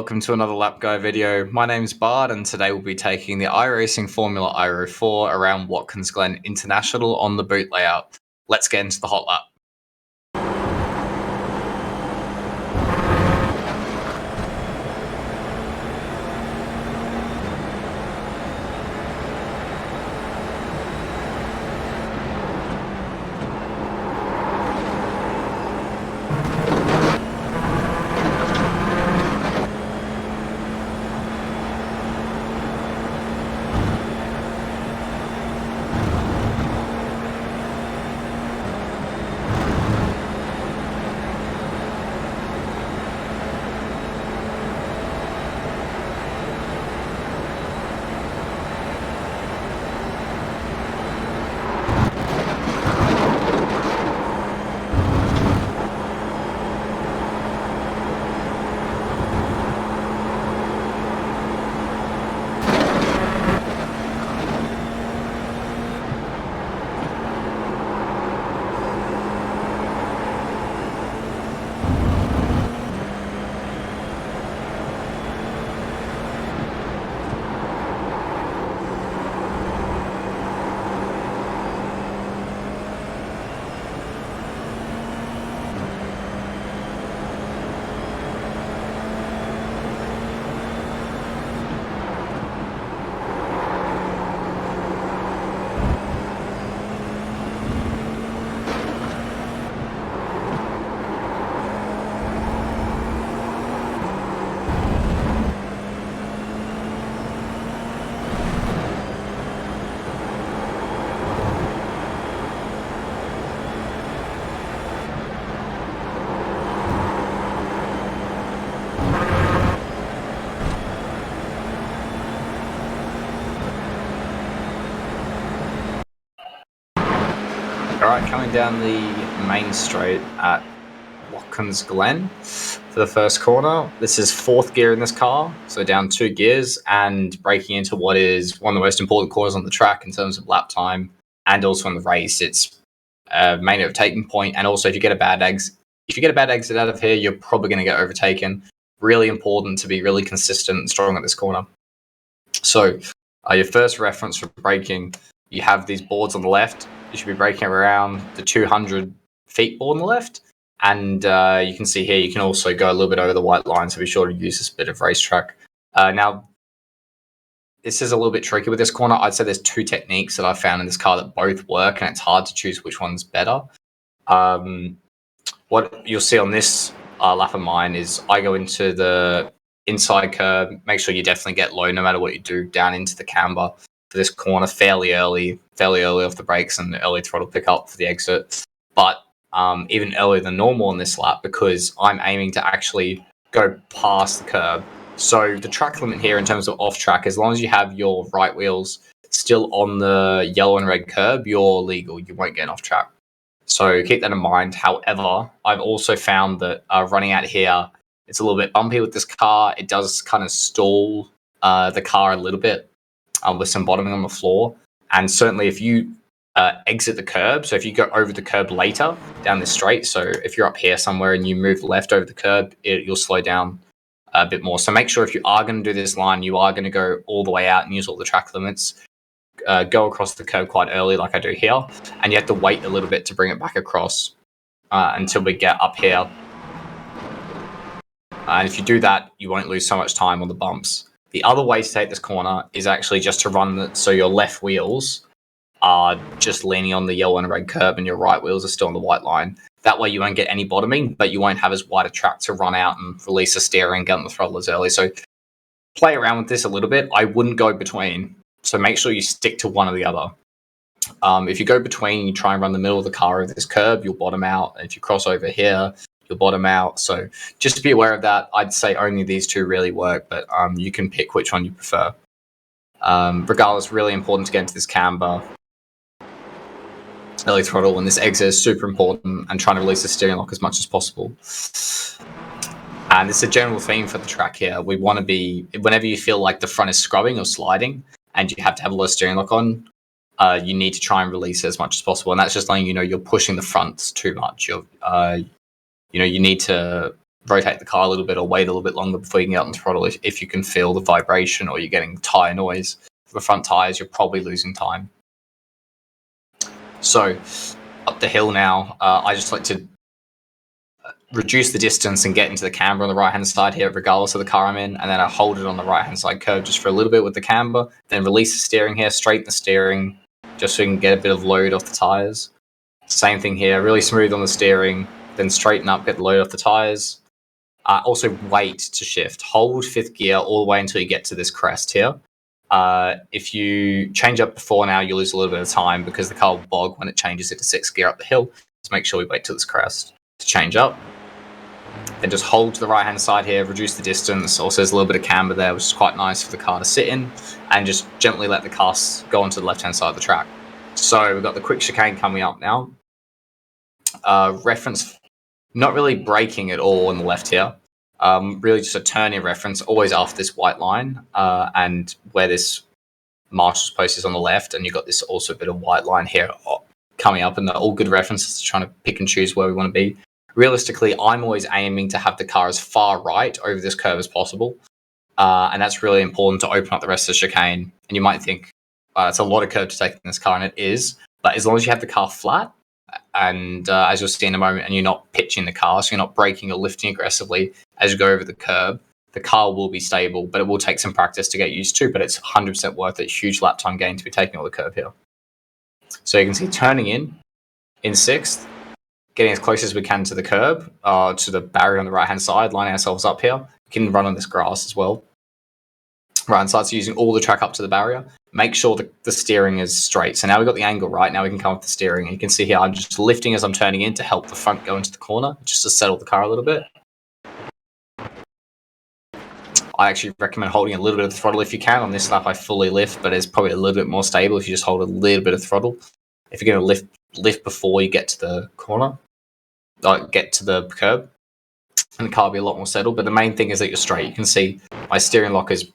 welcome to another Lap Guy video. My name's Bart, and today we'll be taking the iRacing Formula iR-04 around Watkins Glen International on the boot layout. Let's get into the hot lap. Alright, coming down the main straight at Watkins Glen for the first corner. This is fourth gear in this car, so down 2 gears and braking into what is one of the most important corners on the track in terms of lap time and also in the race. It's a main overtaking point, and also if you get a bad exit out of here, you're probably going to get overtaken. Really important to be really consistent and strong at this corner. So your first reference for braking, you have these boards on the left. You should be braking around the 200 feet board on the left. And you can see here, you can also go a little bit over the white line, so be sure to use this bit of racetrack. Now, this is a little bit tricky with this corner. I'd say there's 2 techniques that I found in this car that both work, and it's hard to choose which one's better. What you'll see on this lap of mine is I go into the inside curb, make sure you definitely get low no matter what you do, down into the camber for this corner fairly early off the brakes and early throttle pickup for the exit. But even earlier than normal on this lap, because I'm aiming to actually go past the curb. So the track limit here in terms of off track, as long as you have your right wheels still on the yellow and red curb, you're legal. You won't get off track. So keep that in mind. However, I've also found that running out here, it's a little bit bumpy with this car. It does kind of stall the car a little bit with some bottoming on the floor. And certainly if you exit the curb, so if you go over the curb later down this straight, so if you're up here somewhere and you move left over the curb, you'll slow down a bit more. So make sure if you are going to do this line, you are going to go all the way out and use all the track limits. Go across the curb quite early like I do here, and you have to wait a little bit to bring it back across until we get up here. And if you do that, you won't lose so much time on the bumps. The other way to take this corner is actually just to run so your left wheels are just leaning on the yellow and red curb and your right wheels are still on the white line. That way you won't get any bottoming, but you won't have as wide a track to run out and release the steering, get on the throttle as early. So play around with this a little bit. I wouldn't go between. So make sure you stick to one or the other. If you go between, you try and run the middle of the car over this curb, you'll bottom out. And if you cross over here, you'll bottom out. So just be aware of that. I'd say only these 2 really work, but you can pick which one you prefer. Regardless, really important to get into this camber. Early throttle and this exit is super important, and trying to release the steering lock as much as possible. And it's a general theme for the track here. We want to be, whenever you feel like the front is scrubbing or sliding and you have to have a low steering lock on, you need to try and release it as much as possible. And that's just letting you know you're pushing the fronts too much. You need to rotate the car a little bit or wait a little bit longer before you can get up on throttle if you can feel the vibration or you're getting tyre noise. For the front tyres, you're probably losing time. So up the hill now, I just like to reduce the distance and get into the camber on the right-hand side here, regardless of the car I'm in, and then I hold it on the right-hand side curve just for a little bit with the camber, then release the steering here, straighten the steering, just so we can get a bit of load off the tyres. Same thing here, really smooth on the steering, then straighten up, get the load off the tyres. Also wait to shift. Hold 5th gear all the way until you get to this crest here. If you change up before now, you lose a little bit of time because the car will bog when it changes into 6th gear up the hill. So make sure we wait till this crest to change up. Then just hold to the right-hand side here, reduce the distance. Also, there's a little bit of camber there, which is quite nice for the car to sit in, and just gently let the car go onto the left-hand side of the track. So we've got the quick chicane coming up now. Reference, not really braking at all on the left here. Really just a turning reference, always after this white line, and where this marshal's post is on the left, and you've got this also bit of white line here coming up, and they're all good references to trying to pick and choose where we want to be. Realistically, I'm always aiming to have the car as far right over this curve as possible, and that's really important to open up the rest of the chicane. And you might think, it's a lot of curve to take in this car, and it is, but as long as you have the car flat, and as you'll see in a moment, and you're not pitching the car, so you're not braking or lifting aggressively as you go over the curb, the car will be stable, but it will take some practice to get used to, but it's 100% worth it. Huge lap time gain to be taking on the curb here. So you can see turning in 6th, getting as close as we can to the curb, to the barrier on the right-hand side, lining ourselves up here. We can run on this grass as well. Right-hand side, so using all the track up to the barrier. Make sure the steering is straight. So now we've got the angle right. Now we can come with the steering. And you can see here, I'm just lifting as I'm turning in to help the front go into the corner, just to settle the car a little bit. I actually recommend holding a little bit of the throttle if you can. On this lap, I fully lift, but it's probably a little bit more stable if you just hold a little bit of throttle. If you're going to lift before you get to the corner, get to the curb, and the car will be a lot more settled. But the main thing is that you're straight. You can see my steering lock is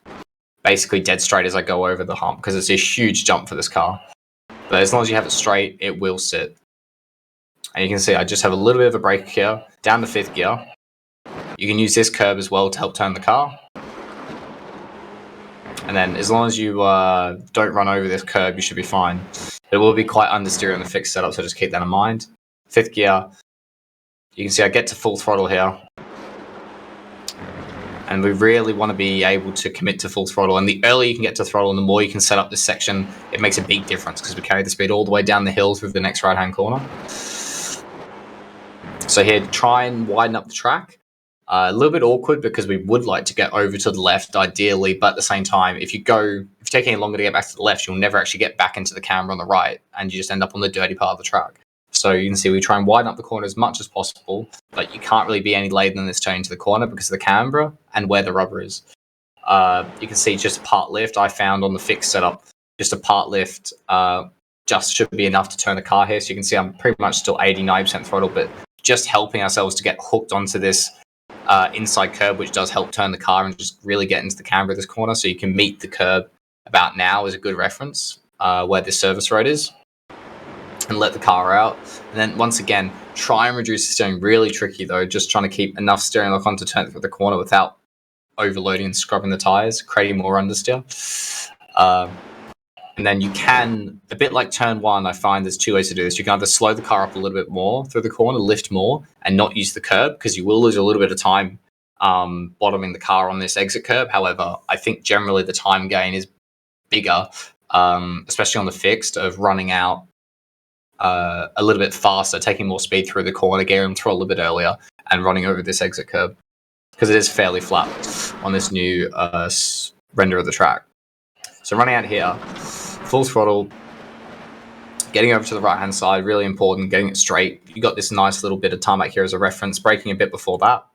basically dead straight as I go over the hump because it's a huge jump for this car. But as long as you have it straight, it will sit. And you can see I just have a little bit of a brake here, down to 5th gear. You can use this curb as well to help turn the car. And then as long as you don't run over this curb, you should be fine. It will be quite understeer on the fixed setup, so just keep that in mind. 5th gear, you can see I get to full throttle here. And we really want to be able to commit to full throttle. And the earlier you can get to throttle and the more you can set up this section, it makes a big difference because we carry the speed all the way down the hill through the next right-hand corner. So here, try and widen up the track. A little bit awkward because we would like to get over to the left ideally, but at the same time, if you take any longer to get back to the left, you'll never actually get back into the camber on the right, and you just end up on the dirty part of the track. So you can see we try and widen up the corner as much as possible, but you can't really be any later than this turn into the corner because of the camber and where the rubber is. You can see just a part lift I found on the fixed setup. Just a part lift just should be enough to turn the car here. So you can see I'm pretty much still 89% throttle, but just helping ourselves to get hooked onto this inside curb, which does help turn the car and just really get into the camber of this corner. So you can meet the curb about now is a good reference where this service road is, and let the car out. And then once again, try and reduce the steering. Really tricky though, just trying to keep enough steering lock on to turn through the corner without overloading and scrubbing the tires, creating more understeer. And then you can, a bit like turn 1, I find there's 2 ways to do this. You can either slow the car up a little bit more through the corner, lift more, and not use the curb, because you will lose a little bit of time bottoming the car on this exit curb. However, I think generally the time gain is bigger, especially on the fixed, of running out a little bit faster, taking more speed through the corner, getting through a little bit earlier, and running over this exit curb, because it is fairly flat on this new render of the track. So running out here, full throttle, getting over to the right-hand side, really important, getting it straight. You got this nice little bit of tarmac here as a reference, braking a bit before that.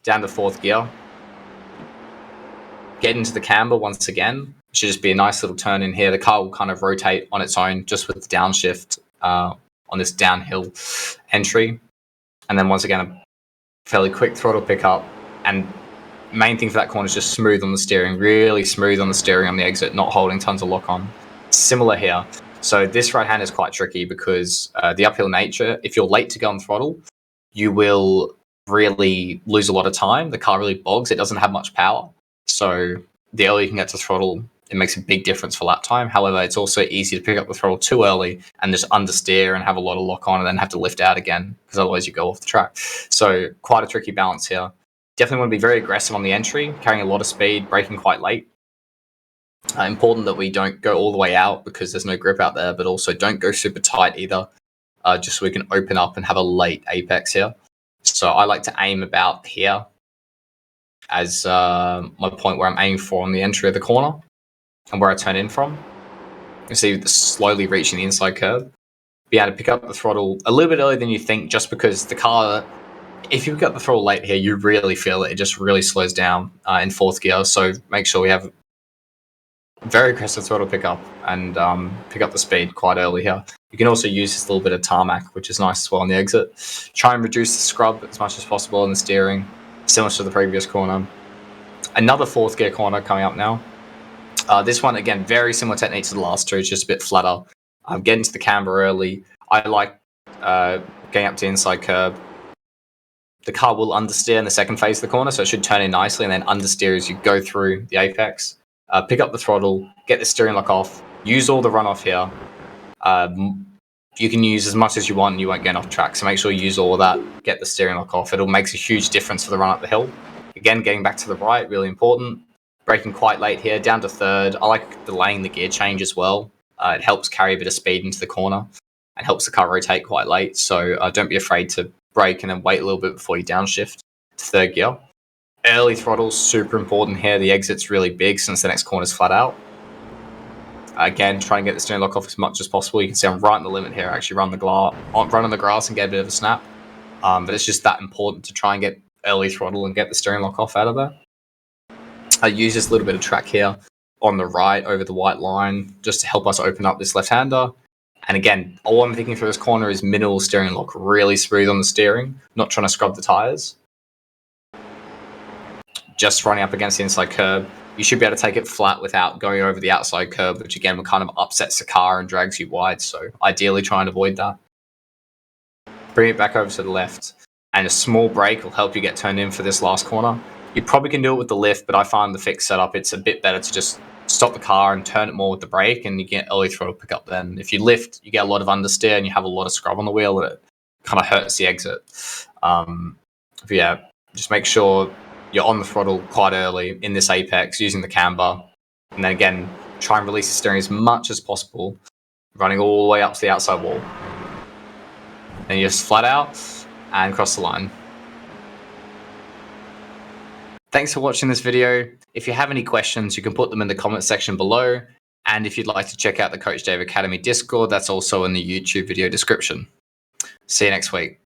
Down to 4th gear. Get into the camber once again. It should just be a nice little turn in here. The car will kind of rotate on its own just with the downshift on this downhill entry. And then once again, a fairly quick throttle pickup. And main thing for that corner is just smooth on the steering, really smooth on the steering on the exit, not holding tons of lock on. Similar here. So this right hand is quite tricky because the uphill nature, if you're late to go on throttle, you will really lose a lot of time. The car really bogs. It doesn't have much power. So the earlier you can get to throttle, it makes a big difference for lap time. However, it's also easy to pick up the throttle too early and just understeer and have a lot of lock on and then have to lift out again, because otherwise you go off the track. So quite a tricky balance here. Definitely want to be very aggressive on the entry, carrying a lot of speed, braking quite late. Important that we don't go all the way out because there's no grip out there, but also don't go super tight either, just so we can open up and have a late apex here. So I like to aim about here as my point where I'm aiming for on the entry of the corner and where I turn in from. You can see slowly reaching the inside curb. Be able to pick up the throttle a little bit earlier than you think, just because the car, if you pick up the throttle late here, you really feel it. It just really slows down in fourth gear. So make sure we have very aggressive throttle pickup and pick up the speed quite early here. You can also use this little bit of tarmac, which is nice as well on the exit. Try and reduce the scrub as much as possible in the steering, similar to the previous corner. Another fourth gear corner coming up now. This one, again, very similar technique to the last two, just a bit flatter. Getting to the camber early. I like getting up to the inside curb. The car will understeer in the second phase of the corner, so it should turn in nicely and then understeer as you go through the apex. Pick up the throttle, get the steering lock off, use all the runoff here. You can use as much as you want and you won't get off track, so make sure you use all of that, get the steering lock off. It'll make a huge difference for the run up the hill. Again, getting back to the right, really important. Braking quite late here, down to third. I like delaying the gear change as well. It helps carry a bit of speed into the corner and helps the car rotate quite late, so don't be afraid to brake and then wait a little bit before you downshift to third gear. Early throttle, super important here. The exit's really big since the next corner's flat out. Again, try and get the steering lock off as much as possible. You can see I'm right on the limit here. I actually run on the grass and get a bit of a snap. But it's just that important to try and get early throttle and get the steering lock off out of there. I use this little bit of track here on the right over the white line just to help us open up this left-hander. And again, all I'm thinking for this corner is minimal steering lock, really smooth on the steering, not trying to scrub the tires. Just running up against the inside curb. You should be able to take it flat without going over the outside curb, which again kind of upsets the car and drags you wide. So ideally try and avoid that. Bring it back over to the left. And a small brake will help you get turned in for this last corner. You probably can do it with the lift, but I find the fixed setup, it's a bit better to just stop the car and turn it more with the brake, and you get early throttle pickup then. If you lift, you get a lot of understeer and you have a lot of scrub on the wheel, and it kind of hurts the exit. But yeah, just make sure you're on the throttle quite early in this apex using the camber. And then again, try and release the steering as much as possible, running all the way up to the outside wall. Then you just flat out and cross the line. Thanks for watching this video. If you have any questions, you can put them in the comment section below. And if you'd like to check out the Coach Dave Academy Discord, that's also in the YouTube video description. See you next week.